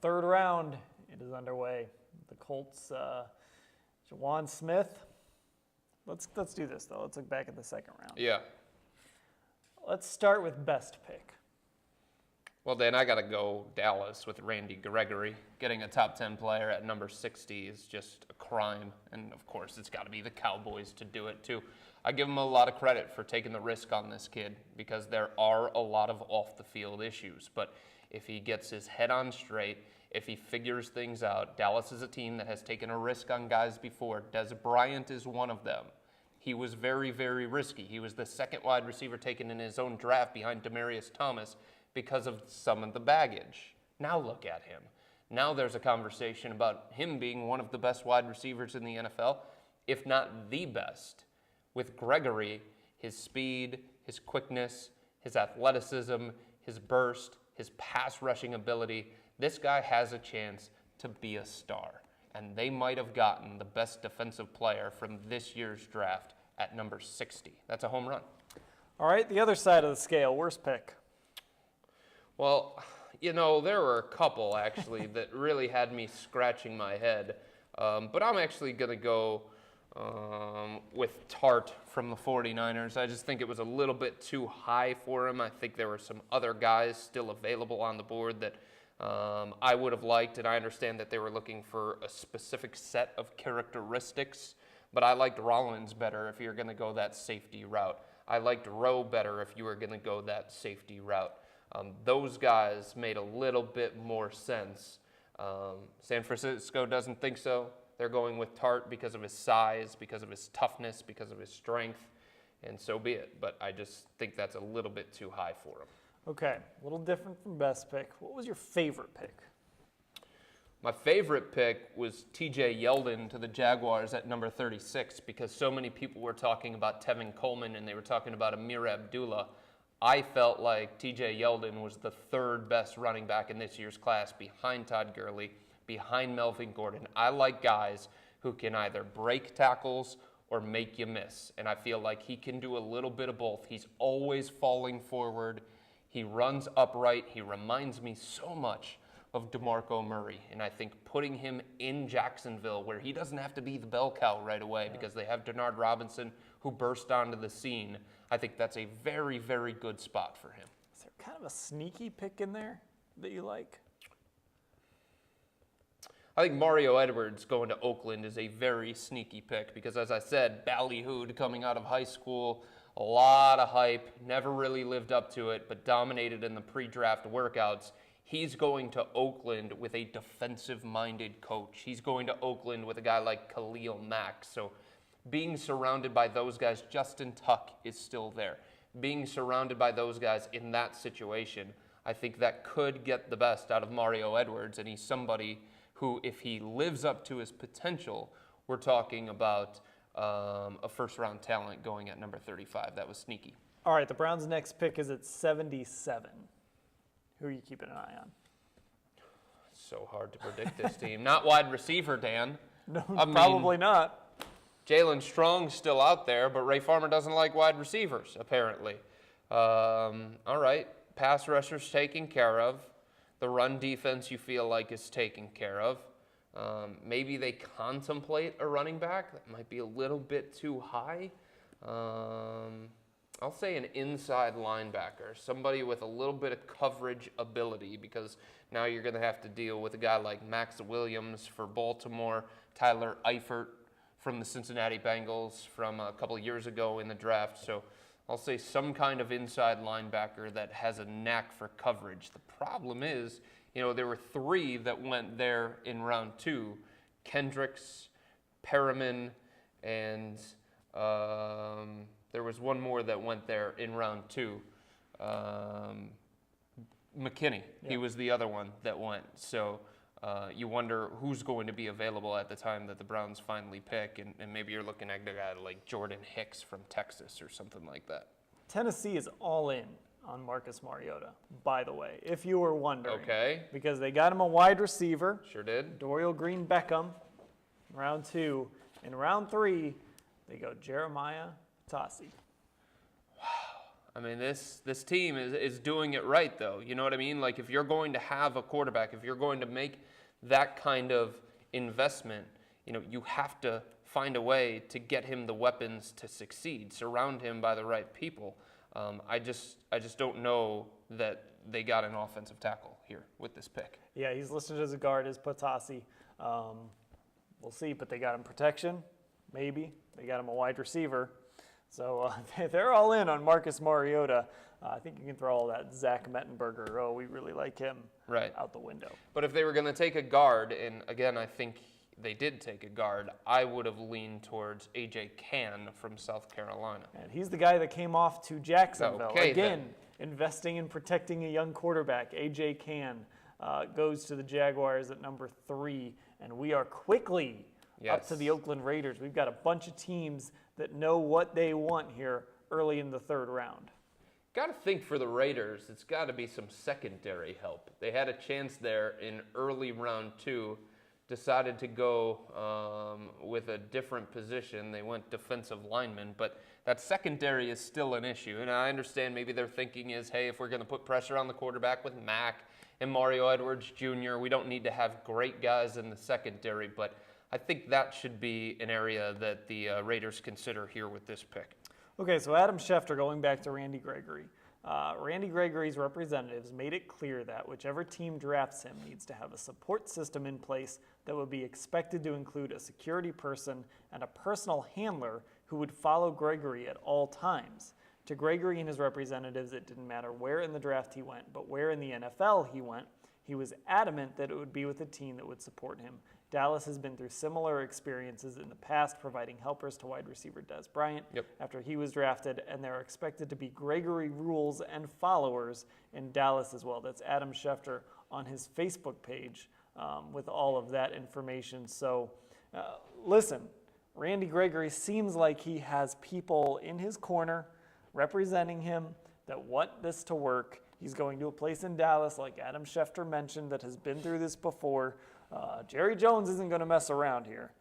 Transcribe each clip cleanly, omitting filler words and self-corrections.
third round, it is underway. The Colts, Juwan Smith. Let's do this, though. Let's look back at the second round. Yeah. Let's start with best pick. Well, then I got to go Dallas with Randy Gregory. Getting a top 10 player at number 60 is just a crime. And, of course, it's got to be the Cowboys to do it, too. I give them a lot of credit for taking the risk on this kid because there are a lot of off-the-field issues. But if he gets his head on straight, if he figures things out, Dallas is a team that has taken a risk on guys before. Des Bryant is one of them. He was very, very risky. He was the second wide receiver taken in his own draft behind Demaryius Thomas because of some of the baggage. Now look at him. Now there's a conversation about him being one of the best wide receivers in the NFL, if not the best. With Gregory, his speed, his quickness, his athleticism, his burst, his pass rushing ability, this guy has a chance to be a star. And they might have gotten the best defensive player from this year's draft at number 60. That's a home run. All right, the other side of the scale, worst pick. Well, you know, there were a couple, actually, that really had me scratching my head. But I'm actually going to go with Tart from the 49ers. I just think it was a little bit too high for him. I think there were some other guys still available on the board that I would have liked, and I understand that they were looking for a specific set of characteristics, but I liked Rollins better if you're going to go that safety route. I liked Rowe better if you were going to go that safety route. Those guys made a little bit more sense. San Francisco doesn't think so. They're going with Tart because of his size, because of his toughness, because of his strength, and so be it. But I just think that's a little bit too high for him. Okay, a little different from best pick. What was your favorite pick? My favorite pick was T.J. Yeldon to the Jaguars at number 36 because so many people were talking about Tevin Coleman and they were talking about Amir Abdullah. I felt like T.J. Yeldon was the third best running back in this year's class behind Todd Gurley, behind Melvin Gordon. I like guys who can either break tackles or make you miss, and I feel like he can do a little bit of both. He's always falling forward. He runs upright. He reminds me so much of DeMarco Murray, and I think putting him in Jacksonville where he doesn't have to be the bell cow right away because they have Denard Robinson who burst onto the scene, I think that's a very, very good spot for him. Is there kind of a sneaky pick in there that you like? I think Mario Edwards going to Oakland is a very sneaky pick because, as I said, ballyhooed coming out of high school, a lot of hype, never really lived up to it, but dominated in the pre-draft workouts. He's going to Oakland with a defensive-minded coach. He's going to Oakland with a guy like Khalil Mack. So being surrounded by those guys, Justin Tuck is still there. Being surrounded by those guys in that situation, I think that could get the best out of Mario Edwards, and he's somebody who, if he lives up to his potential, we're talking about a first-round talent going at number 35. That was sneaky. All right, the Browns' next pick is at 77. Who are you keeping an eye on? So hard to predict this team. Not wide receiver, Dan. No, probably not. Jalen Strong's still out there, but Ray Farmer doesn't like wide receivers, apparently. All right, pass rushers taken care of. The run defense you feel like is taken care of. Maybe they contemplate a running back. That might be a little bit too high. I'll say an inside linebacker, somebody with a little bit of coverage ability, because now you're going to have to deal with a guy like Max Williams for Baltimore, Tyler Eifert from the Cincinnati Bengals from a couple of years ago in the draft. So I'll say some kind of inside linebacker that has a knack for coverage. The problem is, there were three that went there in round 2, Kendricks, Perriman, and there was one more that went there in round 2. McKinney, He was the other one that went. So you wonder who's going to be available at the time that the Browns finally pick, and maybe you're looking at a guy like Jordan Hicks from Texas or something like that. Tennessee is all in on Marcus Mariota, by the way, if you were wondering. Okay. Because they got him a wide receiver. Sure did. Dorial Green-Beckham, round 2. In round 3, they go Jeremiah Tassi. Wow. I mean, this team is doing it right, though. You know what I mean? Like, if you're going to have a quarterback, if you're going to make that kind of investment, you have to find a way to get him the weapons to succeed, surround him by the right people. I just don't know that they got an offensive tackle here with this pick. Yeah, he's listed as a guard, as Patasi. We'll see, but they got him protection, maybe. They got him a wide receiver. So they're all in on Marcus Mariota. I think you can throw all that Zach Mettenberger, oh, we really like him, out the window. But if they were going to take a guard, and again, I think they did take a guard, I would have leaned towards A.J. Cann from South Carolina. And he's the guy that came off to Jacksonville. Okay, again, investing in protecting a young quarterback. A.J. Cann goes to the Jaguars at number 3, and we are quickly up to the Oakland Raiders. We've got a bunch of teams that know what they want here early in the 3rd round. Got to think for the Raiders, it's got to be some secondary help. They had a chance there in early round 2, decided to go with a different position. They went defensive lineman, but that secondary is still an issue. And I understand maybe their thinking is, hey, if we're going to put pressure on the quarterback with Mack and Mario Edwards Jr., we don't need to have great guys in the secondary, but I think that should be an area that the Raiders consider here with this pick. Okay, so Adam Schefter, going back to Randy Gregory. Randy Gregory's representatives made it clear that whichever team drafts him needs to have a support system in place that would be expected to include a security person and a personal handler who would follow Gregory at all times. To Gregory and his representatives, it didn't matter where in the draft he went, but where in the NFL he went. He was adamant that it would be with a team that would support him. Dallas has been through similar experiences in the past, providing helpers to wide receiver Dez Bryant after he was drafted, and there are expected to be Gregory rules and followers in Dallas as well. That's Adam Schefter on his Facebook page with all of that information. So listen, Randy Gregory seems like he has people in his corner representing him that want this to work. He's going to a place in Dallas, like Adam Schefter mentioned, that has been through this before. Jerry Jones isn't going to mess around here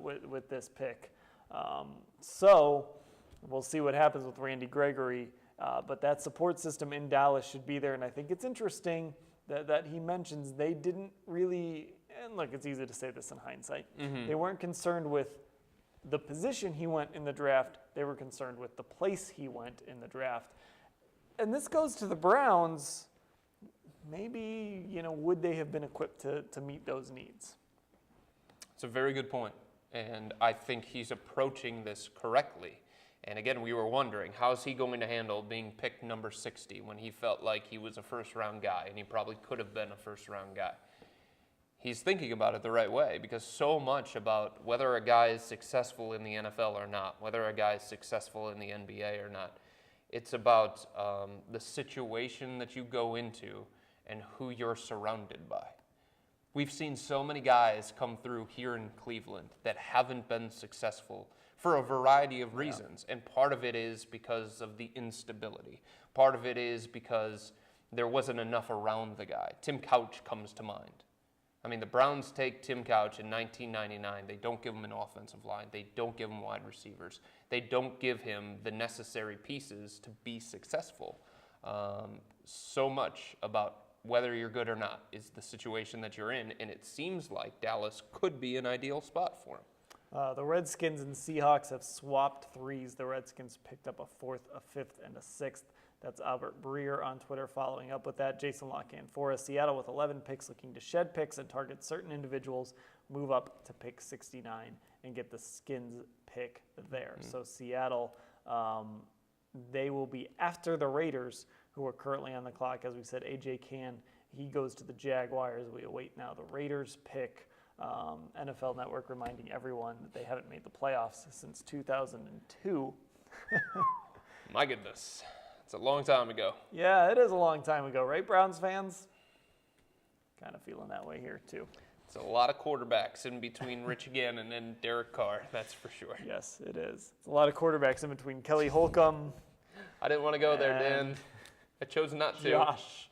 with this pick. So we'll see what happens with Randy Gregory. But that support system in Dallas should be there. And I think it's interesting that he mentions they didn't really, and look, it's easy to say this in hindsight, they weren't concerned with the position he went in the draft. They were concerned with the place he went in the draft. And this goes to the Browns. Maybe, would they have been equipped to meet those needs? It's a very good point, and I think he's approaching this correctly. And again, we were wondering, how's he going to handle being picked number 60 when he felt like he was a first-round guy, and he probably could have been a first-round guy? He's thinking about it the right way, because so much about whether a guy is successful in the NFL or not, whether a guy is successful in the NBA or not, it's about the situation that you go into and who you're surrounded by. We've seen so many guys come through here in Cleveland that haven't been successful for a variety of reasons. And part of it is because of the instability. Part of it is because there wasn't enough around the guy. Tim Couch comes to mind. I mean, the Browns take Tim Couch in 1999. They don't give him an offensive line. They don't give him wide receivers. They don't give him the necessary pieces to be successful. So much about whether you're good or not is the situation that you're in, and it seems like Dallas could be an ideal spot for him. The Redskins and Seahawks have swapped threes. The Redskins picked up a 4th, a 5th, and a 6th. That's Albert Breer on Twitter following up with that. Jason Lockhan for us. Seattle with 11 picks, looking to shed picks and target certain individuals, move up to pick 69 and get the Skins pick there. So Seattle, they will be after the Raiders, who are currently on the clock. As we said, A.J. Cann, he goes to the Jaguars. We await now the Raiders pick. NFL Network reminding everyone that they haven't made the playoffs since 2002. My goodness. It's a long time ago. Yeah, it is a long time ago, right, Browns fans? Kind of feeling that way here, too. It's a lot of quarterbacks in between Rich Gannon and Derek Carr, that's for sure. Yes, it is. It's a lot of quarterbacks in between Kelly Holcomb. I didn't want to go there, Dan. I chose not to. Josh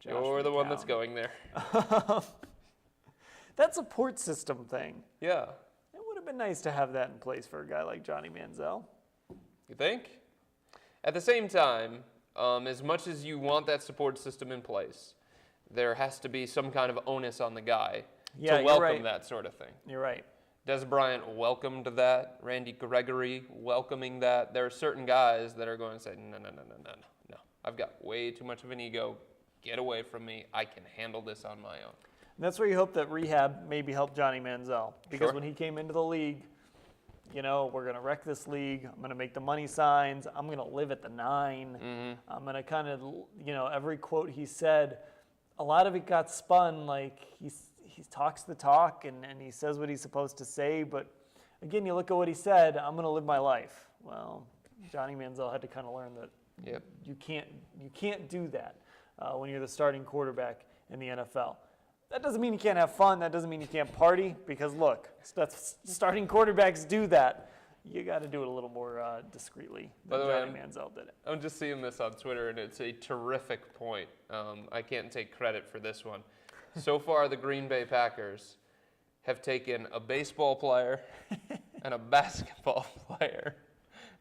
You're the one that's going there. That support system thing. Yeah. It would have been nice to have that in place for a guy like Johnny Manziel. You think? At the same time, as much as you want that support system in place, there has to be some kind of onus on the guy to welcome that sort of thing. You're right. Des Bryant welcomed that. Randy Gregory welcoming that. There are certain guys that are going to say, no. I've got way too much of an ego. Get away from me. I can handle this on my own. And that's where you hope that rehab maybe helped Johnny Manziel. Because Sure. when he came into the league, we're going to wreck this league. I'm going to make the money signs. I'm going to live at the 9. Mm-hmm. I'm going to kind of, every quote he said, a lot of it got spun like he talks the talk and he says what he's supposed to say. But again, you look at what he said, I'm going to live my life. Well, Johnny Manziel had to kind of learn that you can't do that when you're the starting quarterback in the NFL. That doesn't mean you can't have fun. That doesn't mean you can't party. Because look, starting quarterbacks do that. You got to do it a little more discreetly than Johnny Manziel did it. I'm just seeing this on Twitter, and it's a terrific point. I can't take credit for this one. So far, the Green Bay Packers have taken a baseball player and a basketball player.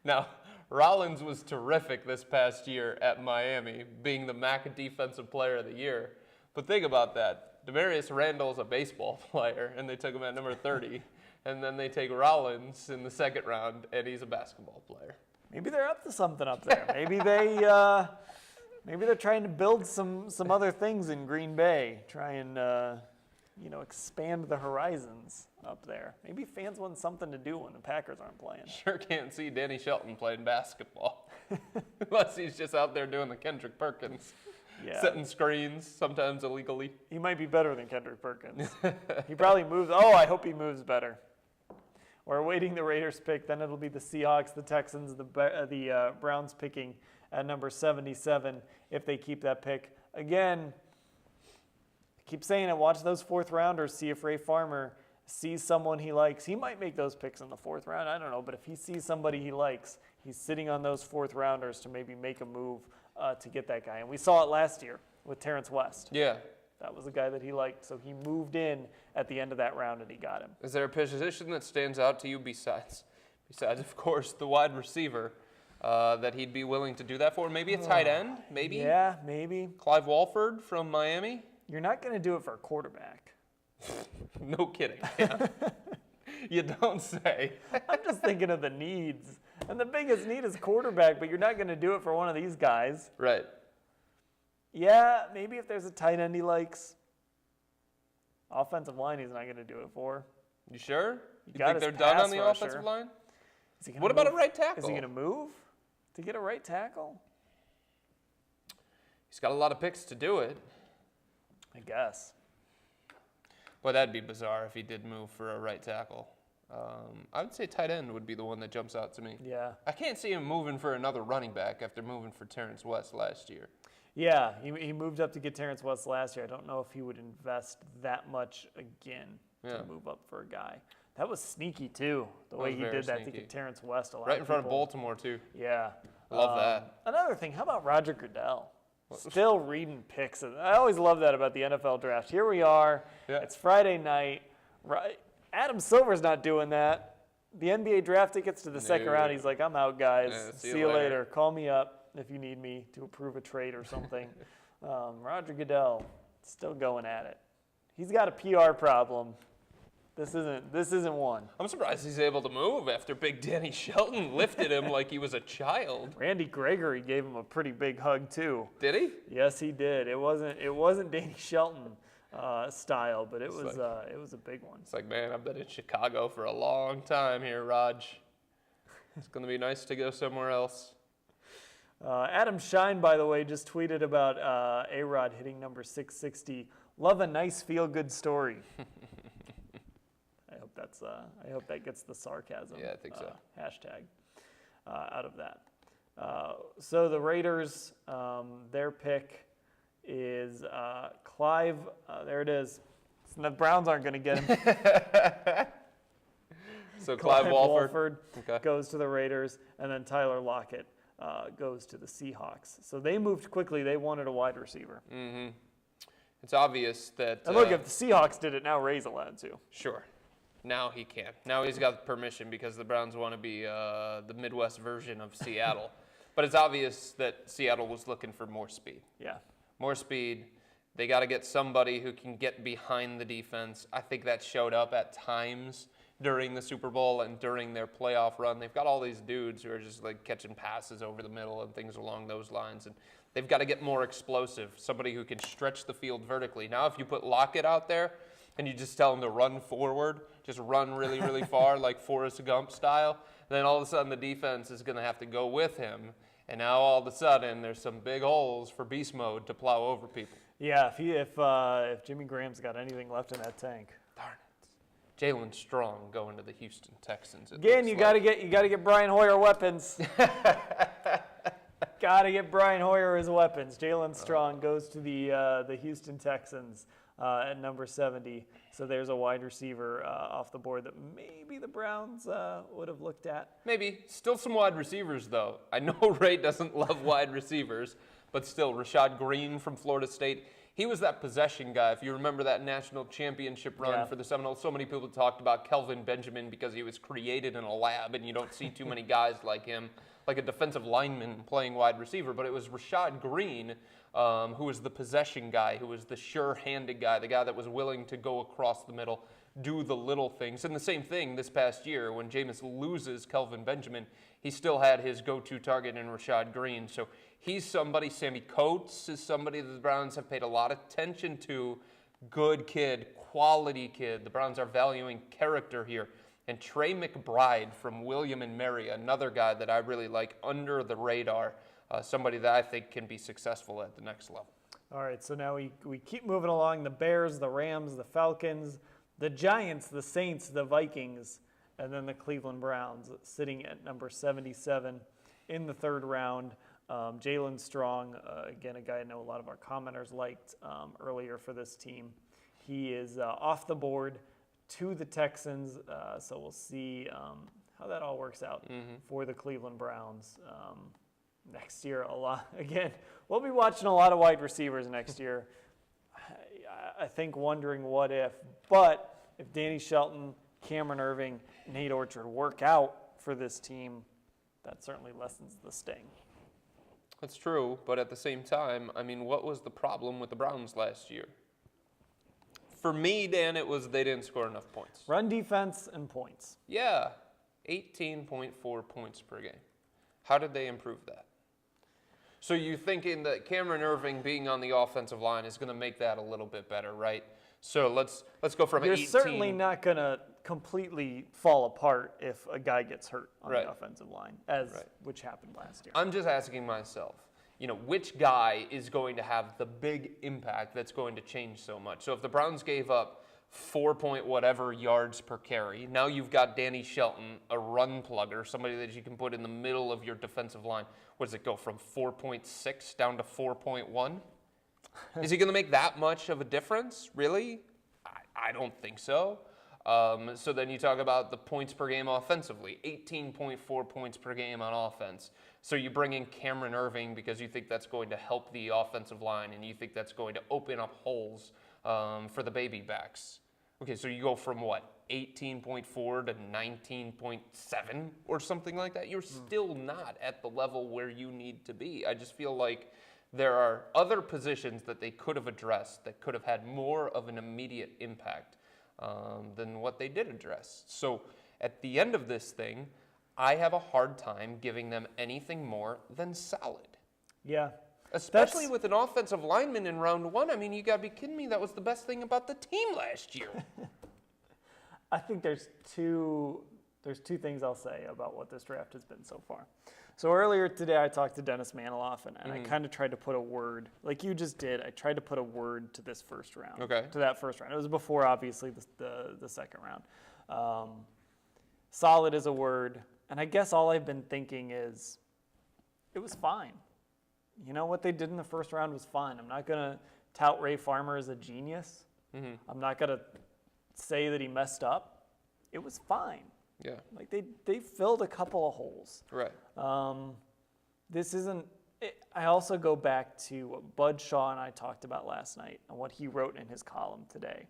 Now, Rollins was terrific this past year at Miami, being the MAC Defensive Player of the Year. But think about that. Demarius Randall's a baseball player, and they took him at number 30. And then they take Rollins in the second round, and he's a basketball player. Maybe they're up to something up there. Maybe they're trying to build some other things in Green Bay. Try and expand the horizons up there. Maybe fans want something to do when the Packers aren't playing. Sure can't see Danny Shelton playing basketball. Unless he's just out there doing the Kendrick Perkins. Yeah. Setting screens, sometimes illegally. He might be better than Kendrick Perkins. He probably moves. Oh, I hope he moves better. We're awaiting the Raiders pick. Then it'll be the Seahawks, the Texans, the Browns picking at number 77 if they keep that pick. Again, I keep saying it. Watch those fourth rounders. See if Ray Farmer sees someone he likes. He might make those picks in the fourth round. I don't know. But if he sees somebody he likes, he's sitting on those fourth rounders to maybe make a move to get that guy. And we saw it last year with Terrence West. Yeah. That was a guy that he liked, so he moved in at the end of that round and he got him. Is there a position that stands out to you besides of course, the wide receiver that he'd be willing to do that for? Maybe a tight end? Maybe? Yeah, maybe. Clive Walford from Miami? You're not going to do it for a quarterback. No kidding. Yeah. You don't say. I'm just thinking of the needs. And the biggest need is quarterback, but you're not going to do it for one of these guys. Right. Yeah, maybe if there's a tight end he likes. Offensive line he's not going to do it for. You sure? You think they're done on the offensive line? What about a right tackle? Is he going to move to get a right tackle? He's got a lot of picks to do it. I guess. Boy, that'd be bizarre if he did move for a right tackle. I would say tight end would be the one that jumps out to me. Yeah. I can't see him moving for another running back after moving for Terrence West last year. Yeah, he moved up to get Terrence West last year. I don't know if he would invest that much again to move up for a guy. That was sneaky, too, the way he did that sneaky. To get Terrence West. Right in front of Baltimore, too. Yeah. Love that. Another thing, how about Roger Goodell? Still reading picks. I always love that about the NFL draft. Here we are. Yeah. It's Friday night. Right. Adam Silver's not doing that. The NBA draft tickets to the second round, he's like, I'm out, guys. Yeah, see you later. Call me up if you need me to approve a trade or something. Roger Goodell, still going at it. He's got a PR problem. This isn't one. I'm surprised he's able to move after Big Danny Shelton lifted him like he was a child. Randy Gregory gave him a pretty big hug too. Did he? Yes, he did. It wasn't Danny Shelton style, but it was a big one. It's like, man, I've been in Chicago for a long time here, Raj. It's gonna be nice to go somewhere else. Adam Shine, by the way, just tweeted about A-Rod hitting number 660. Love a nice feel-good story. I hope that gets the sarcasm. Yeah, I think so. Hashtag out of that. So the Raiders, their pick is Clive. There it is. So the Browns aren't going to get him. So Clive Walford goes to the Raiders, and then Tyler Lockett goes to the Seahawks. So they moved quickly. They wanted a wide receiver. Mm-hmm. It's obvious that. And look, if the Seahawks did it, now Ray's allowed to. Sure. Now he can. Now he's got permission because the Browns want to be the Midwest version of Seattle. But it's obvious that Seattle was looking for more speed. Yeah. More speed. They got to get somebody who can get behind the defense. I think that showed up at times during the Super Bowl and during their playoff run. They've got all these dudes who are just like catching passes over the middle and things along those lines. And they've got to get more explosive, somebody who can stretch the field vertically. Now, if you put Lockett out there and you just tell him to run forward, just run really, really far, like Forrest Gump style, then all of a sudden the defense is going to have to go with him. And now all of a sudden there's some big holes for beast mode to plow over people. Yeah, if Jimmy Graham's got anything left in that tank. Darn it. Jalen Strong going to the Houston Texans. Again, you got to get Brian Hoyer weapons. Got to get Brian Hoyer his weapons. Jalen Strong goes to the Houston Texans at number 70. So there's a wide receiver off the board that maybe the Browns would have looked at. Maybe. Still some wide receivers, though. I know Ray doesn't love wide receivers, but still, Rashad Green from Florida State. He was that possession guy. If you remember that national championship run for the Seminoles, so many people talked about Kelvin Benjamin because he was created in a lab, and you don't see too many guys like him, like a defensive lineman playing wide receiver. But it was Rashad Green who was the possession guy, who was the sure-handed guy, the guy that was willing to go across the middle, do the little things. And the same thing this past year when Jameis loses Kelvin Benjamin, he still had his go-to target in Rashad Green. So he's somebody. Sammy Coates is somebody that the Browns have paid a lot of attention to. Good kid, quality kid. The Browns are valuing character here. And Trey McBride from William and Mary, another guy that I really like under the radar, somebody that I think can be successful at the next level. All right, so now we keep moving along. The Bears, the Rams, the Falcons, the Giants, the Saints, the Vikings, and then the Cleveland Browns sitting at number 77 in the third round. Jalen Strong, again, a guy I know a lot of our commenters liked earlier for this team. He is off the board to the Texans, so we'll see how that all works out for the Cleveland Browns. Next year, we'll be watching a lot of wide receivers next year. I think wondering what if, but if Danny Shelton, Cameron Irving, Nate Orchard work out for this team, that certainly lessens the sting. That's true, but at the same time, I mean, what was the problem with the Browns last year? For me, Dan, it was they didn't score enough points. Run defense and points. Yeah, 18.4 points per game. How did they improve that? So you're thinking that Cameron Irving being on the offensive line is going to make that a little bit better, right? So let's go from 18. You're certainly not going to completely fall apart if a guy gets hurt on the offensive line, which happened last year. I'm just asking myself, which guy is going to have the big impact that's going to change so much? So if the Browns gave up 4-point-whatever yards per carry, now you've got Danny Shelton, a run plugger, somebody that you can put in the middle of your defensive line. What does it go from 4.6 down to 4.1? Is he going to make that much of a difference? Really? I don't think so. So then you talk about the points per game offensively, 18.4 points per game on offense. So you bring in Cameron Irving because you think that's going to help the offensive line and you think that's going to open up holes for the baby backs. Okay, so you go from what, 18.4 to 19.7 or something like that? You're still not at the level where you need to be. I just feel like there are other positions that they could have addressed that could have had more of an immediate impact than what they did address. So at the end of this thing, I have a hard time giving them anything more than solid. Yeah. Especially with an offensive lineman in round one. I mean, you got to be kidding me. That was the best thing about the team last year. I think there's two things I'll say about what this draft has been so far. So earlier today, I talked to Dennis Maniloff, and I kind of tried to put a word, like you just did, I tried to put a word to this first round. Okay. To that first round. It was before, obviously, the second round. Solid is a word, and I guess all I've been thinking is it was fine. What they did in the first round was fine. I'm not going to tout Ray Farmer as a genius. I'm not going to say that he messed up. It was fine. Yeah. Like they filled a couple of holes. Right. This isn't. I also go back to what Bud Shaw and I talked about last night and what he wrote in his column today.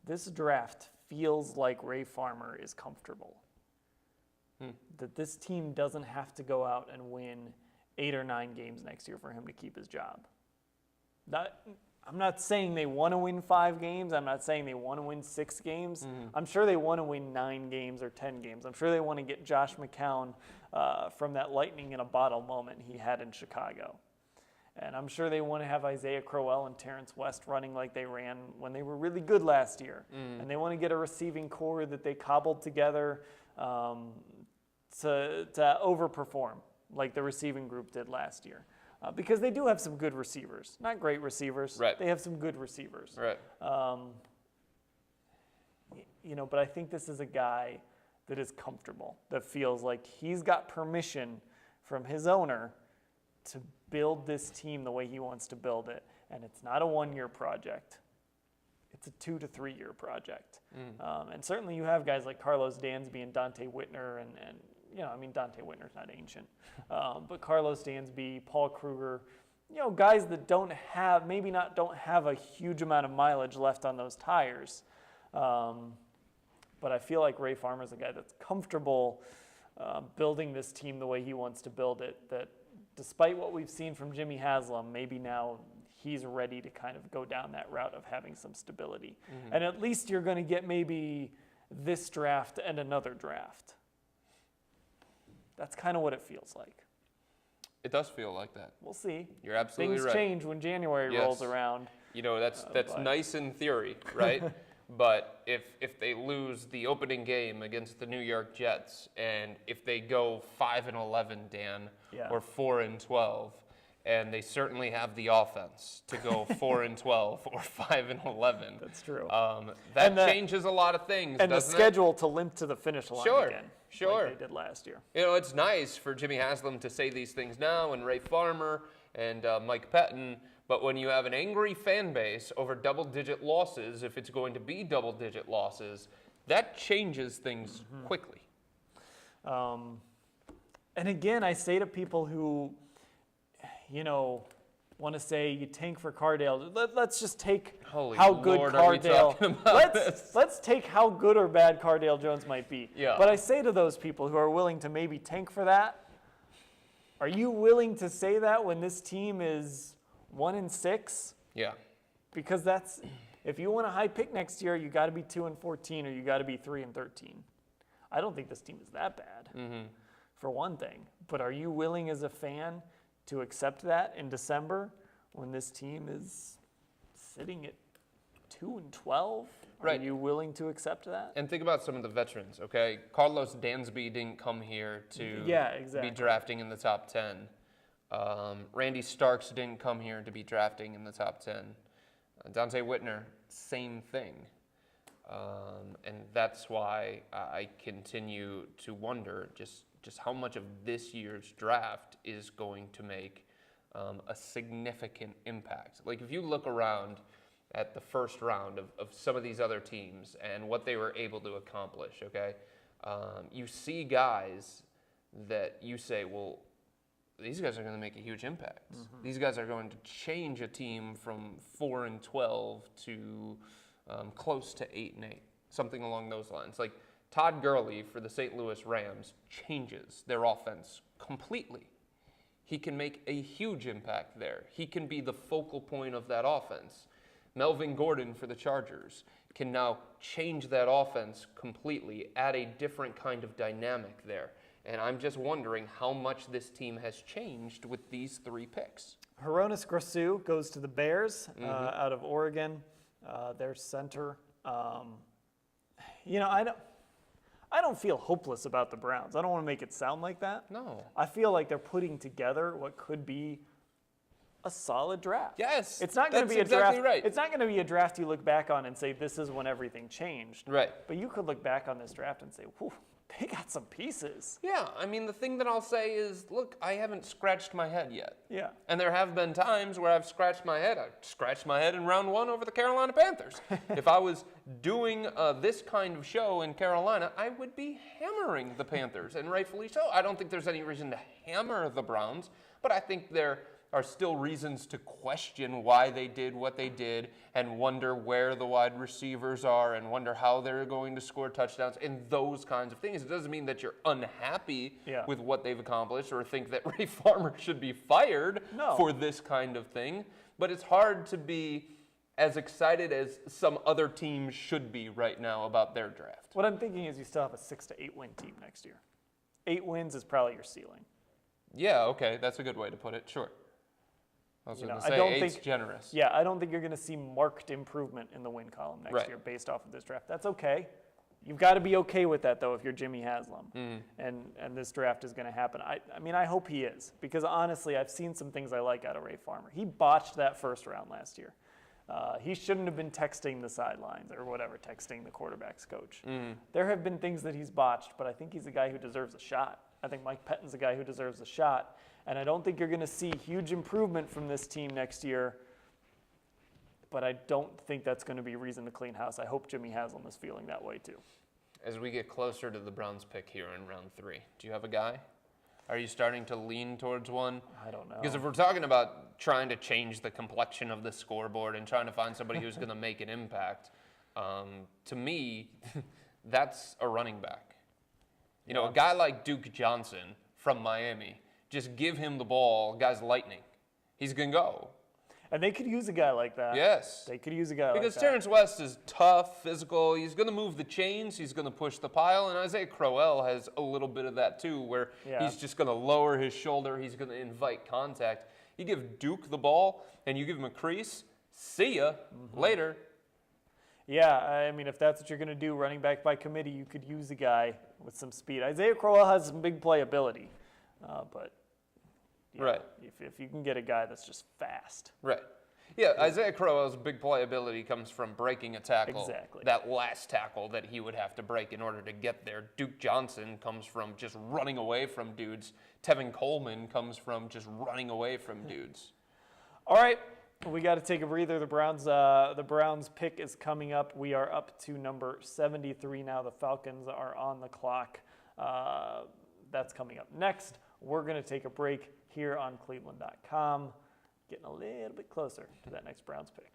This draft feels like Ray Farmer is comfortable. That this team doesn't have to go out and win 8 or 9 games next year for him to keep his job. I'm not saying they want to win 5 games. I'm not saying they want to win 6 games. I'm sure they want to win 9 games or 10 games. I'm sure they want to get Josh McCown from that lightning in a bottle moment he had in Chicago. And I'm sure they want to have Isaiah Crowell and Terrence West running like they ran when they were really good last year. And they want to get a receiving core that they cobbled together to overperform like the receiving group did last year. Because they do have some good receivers. Not great receivers. Right. They have some good receivers. Right. But I think this is a guy that is comfortable, that feels like he's got permission from his owner to build this team the way he wants to build it. And it's not a 1-year project. It's a 2 to 3 year project. And certainly you have guys like Carlos Dansby and Dante Whitner and Dante Whitner's not ancient, but Carlos Dansby, Paul Kruger, guys that don't have a huge amount of mileage left on those tires. But I feel like Ray Farmer's a guy that's comfortable building this team the way he wants to build it, that despite what we've seen from Jimmy Haslam, maybe now he's ready to kind of go down that route of having some stability. And at least you're going to get maybe this draft and another draft. That's kind of what it feels like. It does feel like that. We'll see. You're absolutely right. Things change when January rolls around. That's nice in theory, right? But if they lose the opening game against the New York Jets, and if they go 5-11, Dan, or 4-12, and they certainly have the offense to go 4-12 or 5-11. That's true. That changes a lot of things, and doesn't the schedule to limp to the finish line again. Sure. Like they did last year. It's nice for Jimmy Haslam to say these things now, and Ray Farmer and Mike Pettin, but when you have an angry fan base over double-digit losses, if it's going to be double-digit losses, that changes things quickly. And again, I say to people who, want to say you tank for Cardale. Let's just take how good Cardale. Let's take how good or bad Cardale Jones might be. Yeah. But I say to those people who are willing to maybe tank for that, are you willing to say that when this team is 1-6? Yeah. Because if you want a high pick next year, you got to be 2-14 or you got to be 3-13. I don't think this team is that bad, for one thing. But are you willing as a fan to accept that in December when this team is sitting at 2-12? Right. Are you willing to accept that? And think about some of the veterans, okay? Carlos Dansby didn't come here to be drafting in the top 10. Randy Starks didn't come here to be drafting in the top 10. Dante Whitner, same thing. And that's why I continue to wonder just how much of this year's draft is going to make a significant impact. Like if you look around at the first round of some of these other teams and what they were able to accomplish, okay? You see guys that you say, well, these guys are going to make a huge impact. These guys are going to change a team from 4-12 to close to 8-8, something along those lines. Like Todd Gurley for the St. Louis Rams changes their offense completely. He can make a huge impact there. He can be the focal point of that offense. Melvin Gordon for the Chargers can now change that offense completely, add a different kind of dynamic there. And I'm just wondering how much this team has changed with these 3 picks. Hronis Grasu goes to the Bears out of Oregon, their center. I don't feel hopeless about the Browns. I don't want to make it sound like that. No. I feel like they're putting together what could be a solid draft. Yes, it's not going to be exactly a draft. Right. It's not going to be a draft you look back on and say this is when everything changed. Right. But you could look back on this draft and say, "Whew, they got some pieces." Yeah, I mean the thing that I'll say is, look, I haven't scratched my head yet. Yeah. And there have been times where I've scratched my head. I scratched my head in round 1 over the Carolina Panthers. If I was doing this kind of show in Carolina, I would be hammering the Panthers, and rightfully so. I don't think there's any reason to hammer the Browns, but I think they're are still reasons to question why they did what they did and wonder where the wide receivers are and wonder how they're going to score touchdowns and those kinds of things. It doesn't mean that you're unhappy with what they've accomplished or think that Ray Farmer should be fired for this kind of thing. But it's hard to be as excited as some other teams should be right now about their draft. What I'm thinking is you still have a 6 to 8 win team next year. 8 wins is probably your ceiling. Yeah, okay, that's a good way to put it, sure. I was going to say eight's generous. Yeah, I don't think you're going to see marked improvement in the win column next year based off of this draft. That's okay. You've got to be okay with that, though, if you're Jimmy Haslam. And this draft is going to happen. I mean, I hope he is, because honestly, I've seen some things I like out of Ray Farmer. He botched that first round last year. He shouldn't have been texting the sidelines or whatever, texting the quarterback's coach. There have been things that he's botched, but I think he's a guy who deserves a shot. I think Mike Pettin's a guy who deserves a shot. And I don't think you're going to see huge improvement from this team next year, but I don't think that's going to be reason to clean house. I hope Jimmy Haslam is feeling that way too. As we get closer to the Browns pick here in round 3, do you have a guy? Are you starting to lean towards one? I don't know. Because if we're talking about trying to change the complexion of the scoreboard and trying to find somebody who's going to make an impact, to me, that's a running back. You know, a guy like Duke Johnson from Miami, just give him the ball, guy's lightning. He's going to go. And they could use a guy like that. Yes. They could use a guy like that. Because Terrence West is tough, physical. He's going to move the chains. He's going to push the pile. And Isaiah Crowell has a little bit of that too, where he's just going to lower his shoulder. He's going to invite contact. You give Duke the ball and you give him a crease, see ya later. Yeah, I mean, if that's what you're going to do, running back by committee, you could use a guy with some speed. Isaiah Crowell has some big playability, but if you can get a guy that's just fast. Right. Yeah, Isaiah Crowell's big playability comes from breaking a tackle. Exactly. That last tackle that he would have to break in order to get there. Duke Johnson comes from just running away from dudes. Tevin Coleman comes from just running away from dudes. All right. We got to take a breather. The Browns pick is coming up. We are up to number 73 now. The Falcons are on the clock. That's coming up next. We're going to take a break here on cleveland.com, getting a little bit closer to that next Browns pick.